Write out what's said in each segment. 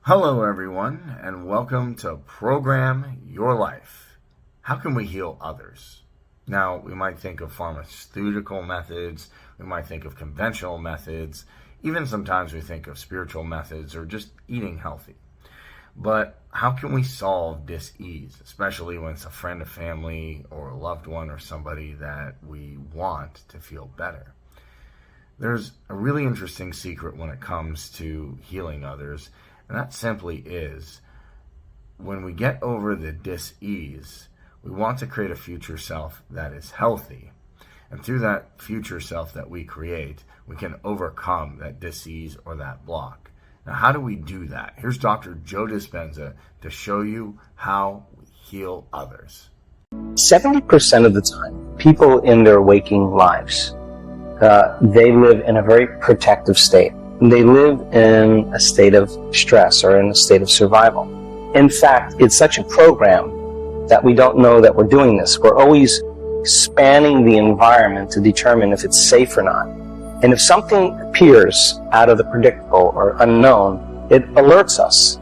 Hello, everyone, and welcome to Program Your Life. How can we heal others? Now, we might think of pharmaceutical methods, we might think of conventional methods, even sometimes we think of spiritual methods or just eating healthy. But how can we solve dis-ease, especially when it's a friend, a family, or a loved one, or somebody that we want to feel better? There's a really interesting secret when it comes to healing others, and that simply is, when we get over the dis-ease, we want to create a future self that is healthy. And through that future self that we create, we can overcome that dis-ease or that block. Now, how do we do that? Here's Dr. Joe Dispenza to show you how we heal others. 70% of the time, people in their waking lives, they live in a very protective state. They live in a state of stress or in a state of survival. In fact, it's such a program that we don't know that we're doing this. We're always spanning the environment to determine if it's safe or not. And if something appears out of the predictable or unknown, it alerts us.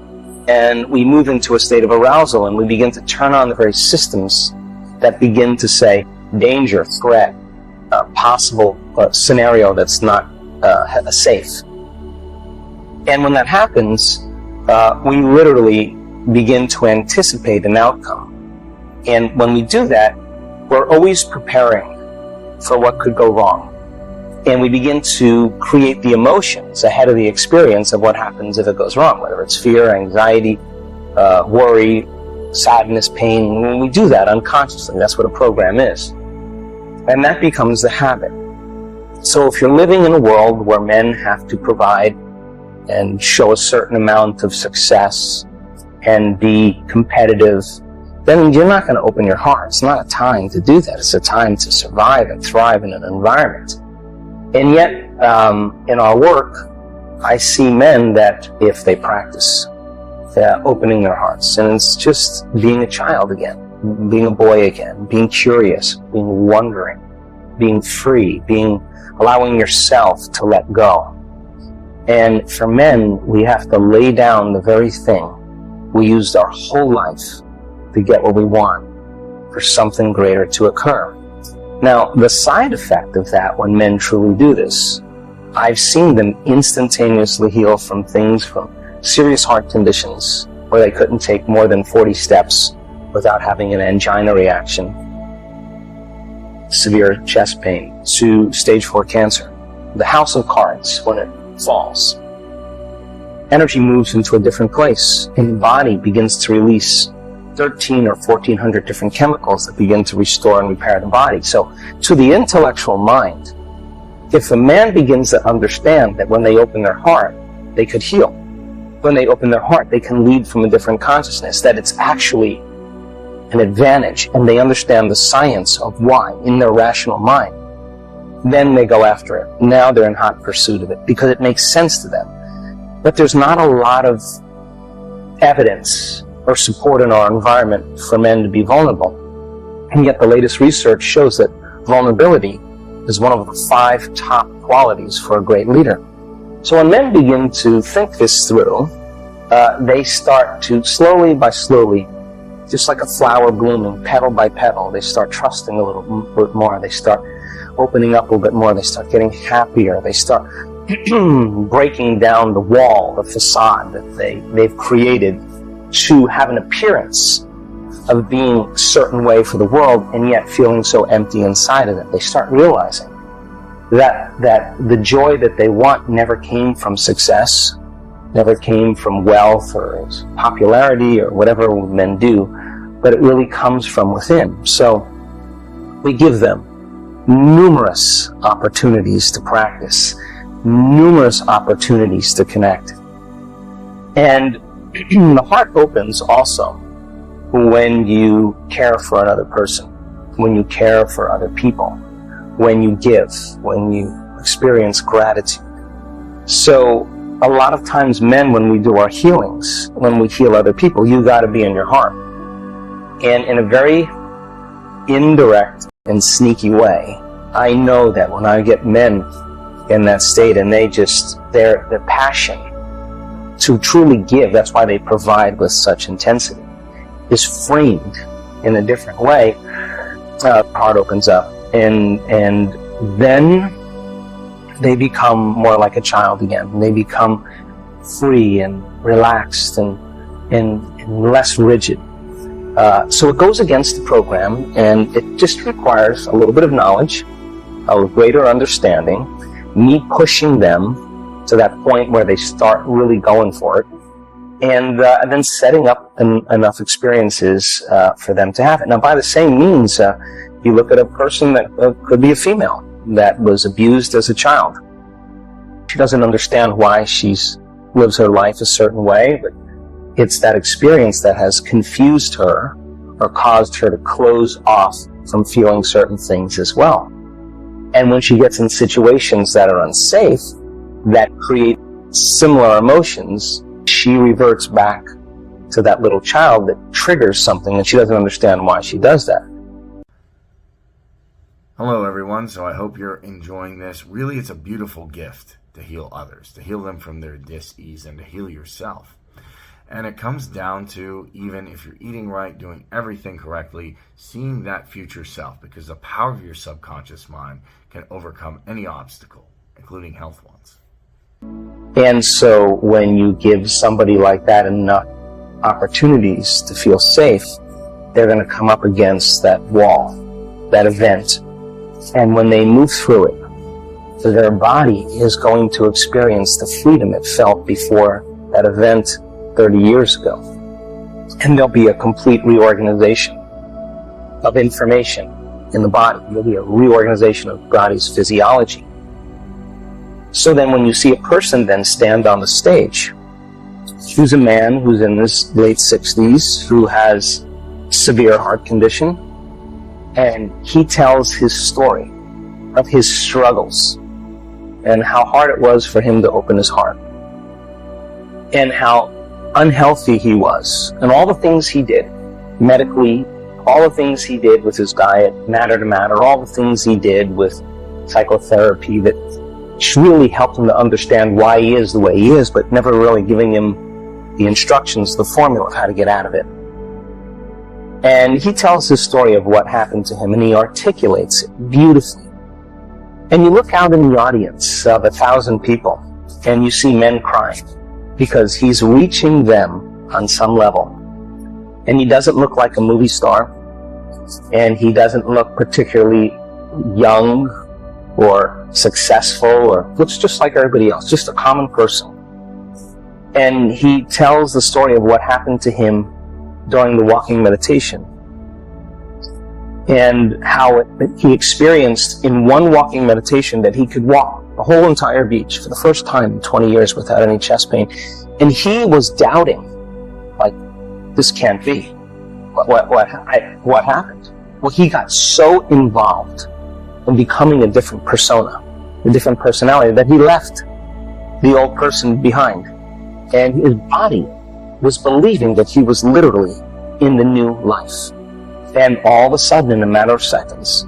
And we move into a state of arousal and we begin to turn on the very systems that begin to say danger, threat, possible scenario that's not safe. And when that happens, we literally begin to anticipate an outcome. And when we do that, we're always preparing for what could go wrong. And we begin to create the emotions ahead of the experience of what happens if it goes wrong, whether it's fear, anxiety, worry, sadness, pain. When we do that unconsciously, that's what a program is. And that becomes the habit. So if you're living in a world where men have to provide and show a certain amount of success and be competitive, then you're not going to open your heart. It's not a time to do that. It's a time to survive and thrive in an environment. And yet, in our work, I see men that if they practice opening their hearts, and it's just being a child again, being a boy again, being curious, being wondering, being free, allowing yourself to let go. And for men, we have to lay down the very thing we used our whole life to get what we want, for something greater to occur. Now, the side effect of that, when men truly do this, I've seen them instantaneously heal from serious heart conditions where they couldn't take more than 40 steps without having an angina reaction, severe chest pain, to stage 4 cancer. The house of cards, when it falls, energy moves into a different place, and the body begins to release 13 or 1400 different chemicals that begin to restore and repair the body. So to the intellectual mind, if a man begins to understand that when they open their heart, they could heal. When they open their heart, they can lead from a different consciousness, that it's actually an advantage, and they understand the science of why in their rational mind, then they go after it. Now they're in hot pursuit of it because it makes sense to them. But there's not a lot of evidence or support in our environment for men to be vulnerable. And yet the latest research shows that vulnerability is one of the 5 top qualities for a great leader. So when men begin to think this through, they start to slowly by slowly, just like a flower blooming, petal by petal, they start trusting a little bit more. They start opening up a little bit more. They start getting happier. They start breaking down the wall, the facade that they've created to have an appearance of being a certain way for the world, and yet feeling so empty inside of it. They start realizing that the joy that they want never came from success, never came from wealth or popularity or whatever men do, but it really comes from within. So we give them numerous opportunities to practice, numerous opportunities to connect. And the heart opens also when you care for another person, when you care for other people, when you give, when you experience gratitude. So a lot of times men, when we do our healings, when we heal other people, you got to be in your heart. And in a very indirect and sneaky way, I know that when I get men in that state and their passion to truly give, that's why they provide with such intensity, is framed in a different way. Heart opens up, and then they become more like a child again. They become free and relaxed and less rigid. So it goes against the program, and it just requires a little bit of knowledge, a greater understanding, me pushing them to that point where they start really going for it, and then setting up enough experiences for them to have it. Now, by the same means, you look at a person that could be a female that was abused as a child. She doesn't understand why she lives her life a certain way, but it's that experience that has confused her or caused her to close off from feeling certain things as well. And when she gets in situations that are unsafe, that create similar emotions, she reverts back to that little child that triggers something, and she doesn't understand why she does that. Hello, everyone. So I hope you're enjoying this. Really, it's a beautiful gift to heal others, to heal them from their dis-ease, and to heal yourself. And it comes down to, even if you're eating right, doing everything correctly, seeing that future self, because the power of your subconscious mind can overcome any obstacle, including health ones. And so when you give somebody like that enough opportunities to feel safe, they're going to come up against that wall, that event. And when they move through it, their body is going to experience the freedom it felt before that event 30 years ago. And there'll be a complete reorganization of information in the body. There'll be a reorganization of body's physiology. So then when you see a person then stand on the stage, who's a man who's in his late 60s, who has severe heart condition, and he tells his story of his struggles and how hard it was for him to open his heart, and how unhealthy he was, and all the things he did medically, all the things he did with his diet, matter to matter, all the things he did with psychotherapy that really helped him to understand why he is the way he is, but never really giving him the instructions, the formula of how to get out of it. And he tells his story of what happened to him, and he articulates it beautifully. And you look out in the audience of 1,000 people, and you see men crying, because he's reaching them on some level. And he doesn't look like a movie star, and he doesn't look particularly young or successful, or looks just like everybody else, just a common person. And he tells the story of what happened to him during the walking meditation, and how he experienced in one walking meditation that he could walk the whole entire beach for the first time in 20 years without any chest pain. And he was doubting, like, this can't be. What happened? Well, he got so involved in becoming a different persona, a different personality, that he left the old person behind. And his body was believing that he was literally in the new life. And all of a sudden, in a matter of seconds,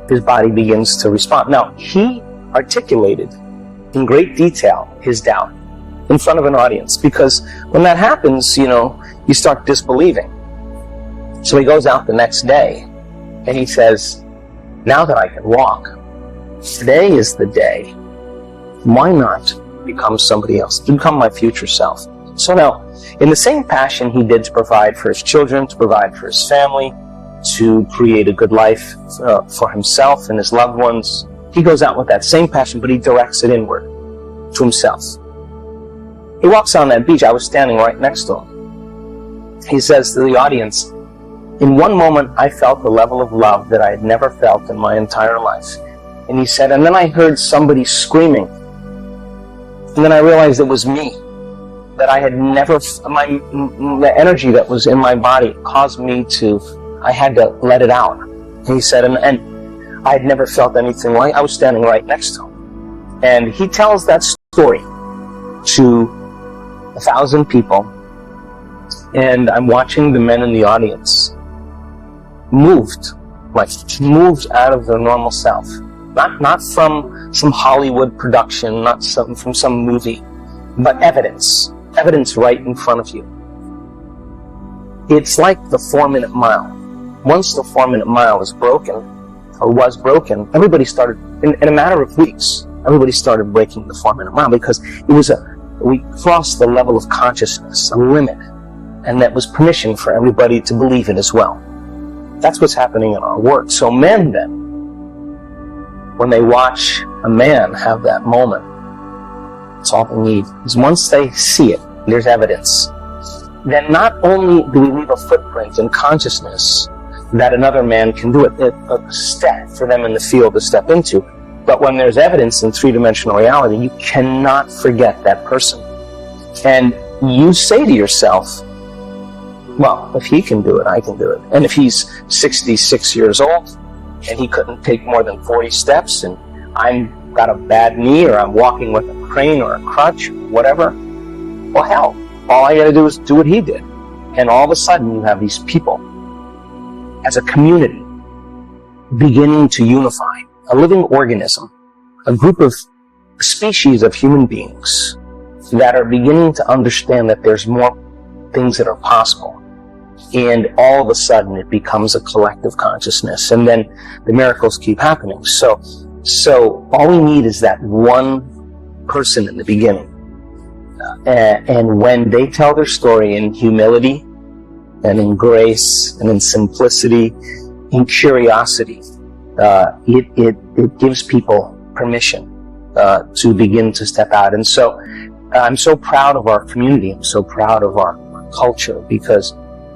his body begins to respond. Now, he articulated in great detail his doubt in front of an audience, because when that happens, you start disbelieving. So he goes out the next day and he says, now that I can walk, today is the day. Why not become somebody else, become my future self? So now, in the same passion he did to provide for his children, to provide for his family, to create a good life for himself and his loved ones, he goes out with that same passion, but he directs it inward to himself. He walks on that beach. I was standing right next to him. He says to the audience, in one moment I felt a level of love that I had never felt in my entire life. And he said, and then I heard somebody screaming. And then I realized it was me. That I had never, the energy that was in my body caused me to, I had to let it out. And he said, and I had never felt anything like, I was standing right next to him. And he tells that story to 1,000 people. And I'm watching the men in the audience moved out of their normal self. Not from some Hollywood production, not from some movie, but evidence evidence right in front of you. It's like the 4-minute mile. Once the 4-minute mile is broken, or was broken, everybody started, in a matter of weeks, everybody started breaking the 4-minute mile because we crossed the level of consciousness, a limit, and that was permission for everybody to believe it as well. That's what's happening in our work. So men then, when they watch a man have that moment, that's all they need is once they see it, there's evidence. Then not only do we leave a footprint in consciousness that another man can do it, a step for them in the field to step into, but when there's evidence in three-dimensional reality, you cannot forget that person. And you say to yourself, well, if he can do it, I can do it. And if he's 66 years old and he couldn't take more than 40 steps and I've got a bad knee or I'm walking with a crane or a crutch, whatever, well, hell, all I gotta do is do what he did. And all of a sudden you have these people as a community beginning to unify, a living organism, a group of species of human beings that are beginning to understand that there's more things that are possible. And all of a sudden it becomes a collective consciousness, and then the miracles keep happening. So all we need is that one person in the beginning. And when they tell their story in humility and in grace and in simplicity, in curiosity, it gives people permission to begin to step out. And so I'm so proud of our community. I'm so proud of our culture, because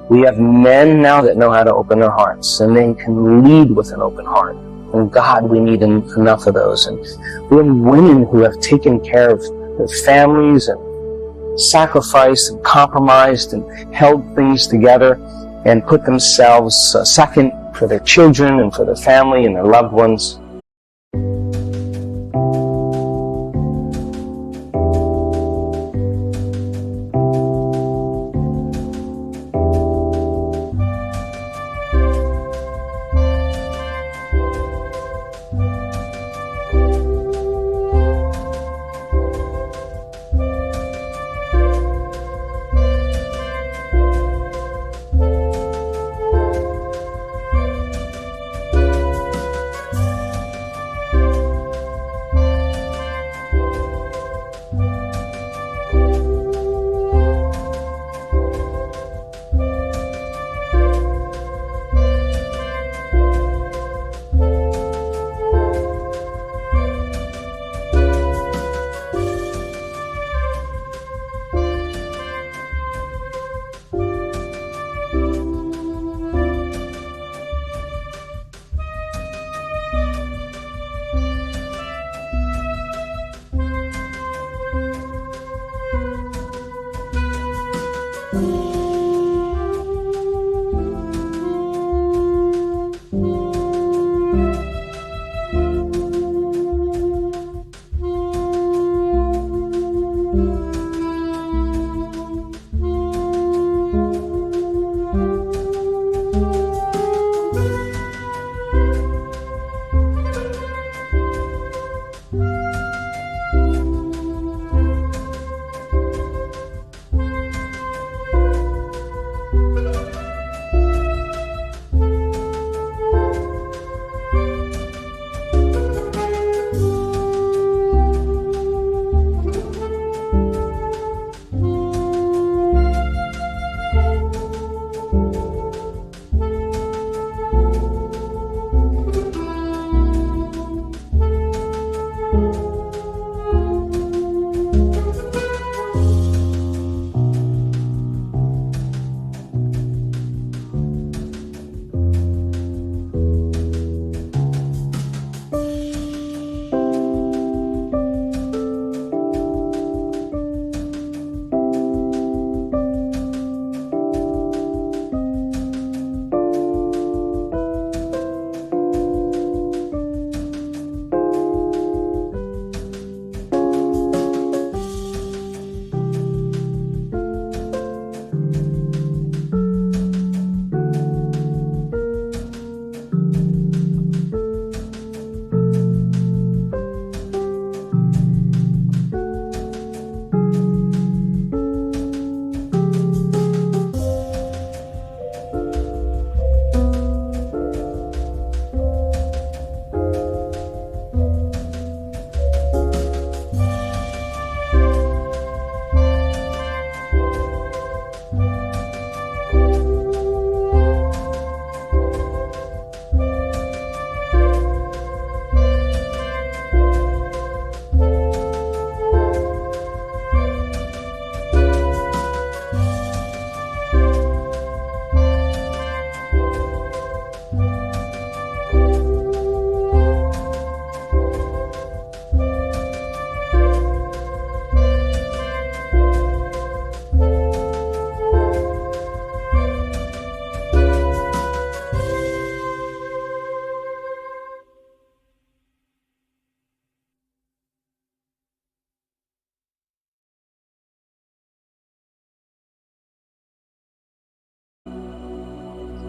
we have men now that know how to open their hearts, and they can lead with an open heart. And God, we need enough of those. And we have women who have taken care of their families and sacrificed and compromised and held things together and put themselves second for their children and for their family and their loved ones.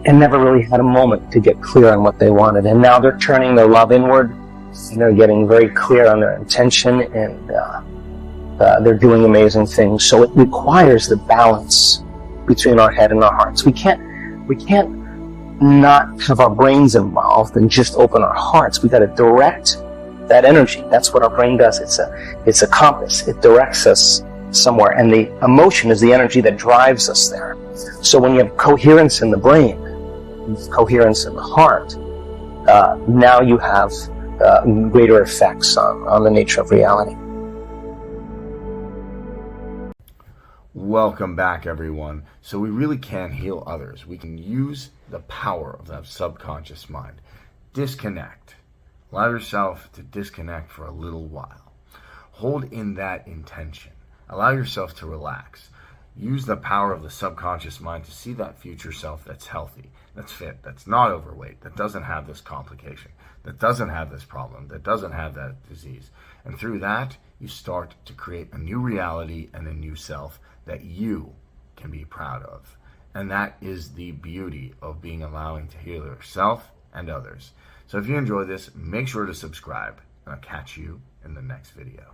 and never really had a moment to get clear on what they wanted. And now they're turning their love inward, and they're getting very clear on their intention, and they're doing amazing things. So it requires the balance between our head and our hearts. We can't not have our brains involved and just open our hearts. We got to direct that energy. That's what our brain does. It's a compass. It directs us somewhere, and the emotion is the energy that drives us there. So when you have coherence in the brain, coherence in the heart, now you have greater effects on the nature of reality. Welcome back, everyone. So we really can heal others. We can use the power of that subconscious mind. Disconnect. Allow yourself to disconnect for a little while. Hold in that intention. Allow yourself to relax. Use the power of the subconscious mind to see that future self that's healthy, that's fit, that's not overweight, that doesn't have this complication, that doesn't have this problem, that doesn't have that disease. And through that, you start to create a new reality and a new self that you can be proud of. And that is the beauty of being allowing to heal yourself and others. So if you enjoy this, make sure to subscribe, and I'll catch you in the next video.